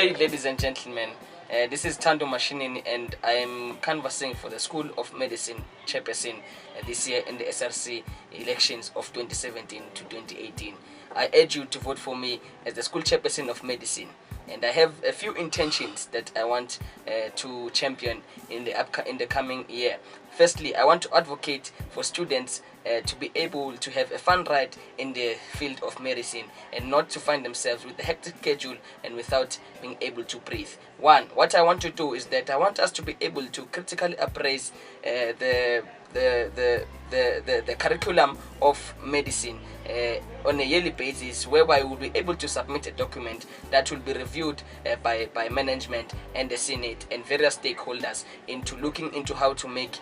day, ladies and gentlemen. This is Thando Mashinini, and I am canvassing for the School of Medicine chairperson this year in the SRC elections of 2017 to 2018. I urge you to vote for me as the school chairperson of medicine, and I have a few intentions that I want to champion in the coming year. Firstly, I want to advocate for students to be able to have a fun ride in the field of medicine and not to find themselves with a hectic schedule and without being able to breathe. What I want to do is that I want us to be able to critically appraise the curriculum of medicine on a yearly basis, whereby we will be able to submit a document that will be reviewed by management and the Senate and various stakeholders into looking into how to make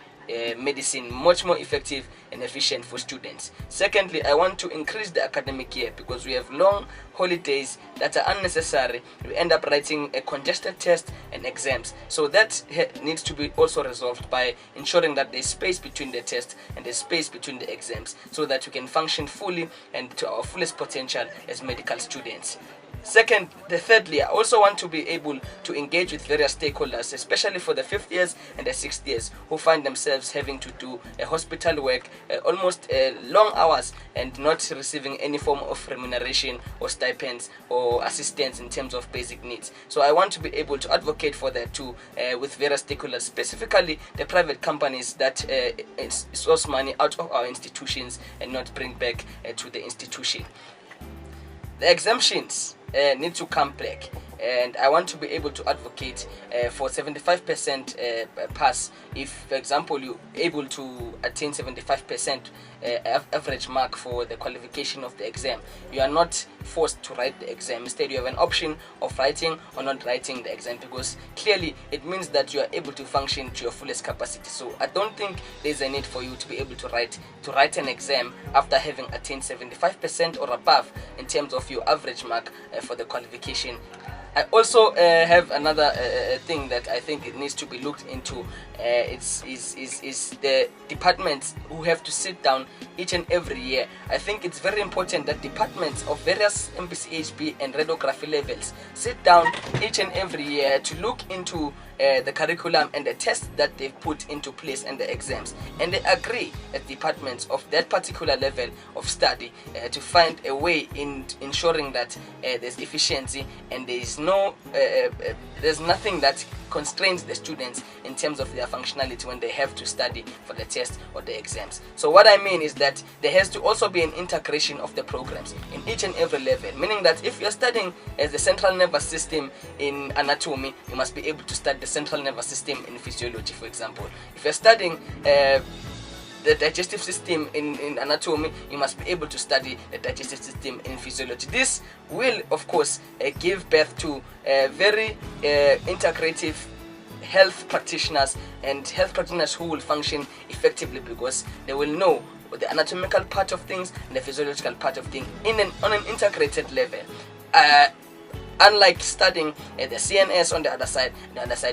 medicine much more effective and efficient for students. Secondly, I want to increase the academic year because we have long holidays that are unnecessary. We end up writing a congested test and exams, so that needs to be also resolved by ensuring that there's space between the test and there's space between the exams, so that we can function fully and to our fullest potential as medical students. Thirdly, I also want to be able to engage with various stakeholders, especially for the 5th years and the 6th years who find themselves having to do hospital work, almost long hours, and not receiving any form of remuneration or stipends or assistance in terms of basic needs. So I want to be able to advocate for that too, with various stakeholders, specifically the private companies that source money out of our institutions and not bring back to the institution. The exemptions need to come back, and I want to be able to advocate for 75% pass. If, for example, you're able to attain 75% average mark for the qualification of the exam, you are not forced to write the exam. Instead, you have an option of writing or not writing the exam, because clearly it means that you are able to function to your fullest capacity. So I don't think there's a need for you to be able to write an exam after having attained 75% or above in terms of your average mark for the qualification. I also have another thing that I think it needs to be looked into. Is the departments who have to sit down each and every year. I think it's very important that departments of various MPCHB and radiography levels sit down each and every year to look into the curriculum and the tests that they've put into place and the exams, and they agree at departments of that particular level of study to find a way in ensuring that there's efficiency and there's nothing that constrains the students in terms of their functionality when they have to study for the test or the exams. So what I mean is that there has to also be an integration of the programs in each and every level, meaning that if you're studying as the central nervous system in anatomy, you must be able to study the central nervous system in physiology, for example. If you're studying the digestive system in anatomy, you must be able to study the digestive system in physiology. This will, of course, give birth to very integrative health practitioners, and health practitioners who will function effectively because they will know the anatomical part of things and the physiological part of things on an integrated level. Unlike studying the CNS on the other side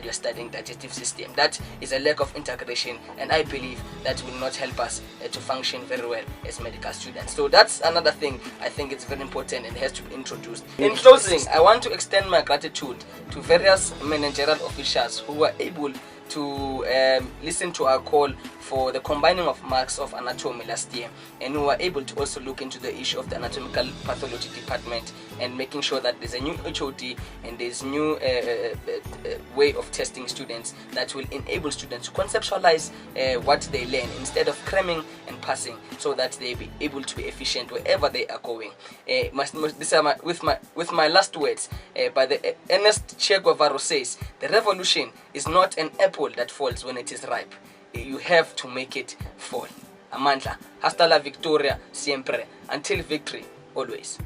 you're studying digestive system. That is a lack of integration, and I believe that will not help us to function very well as medical students. So that's another thing I think it's very important and has to be introduced. In closing, I want to extend my gratitude to various managerial officials who were able to listen to our call for the combining of marks of anatomy last year, and who were able to also look into the issue of the anatomical pathology department and making sure that there's a new HOD and there's new way of testing students that will enable students to conceptualize what they learn instead of cramming and passing, so that they be able to be efficient wherever they are going. With my last words, by the Ernest Che Guevara says, the revolution is not an apple that falls when it is ripe. You have to make it fall. Amandla, hasta la victoria siempre. Until victory, always.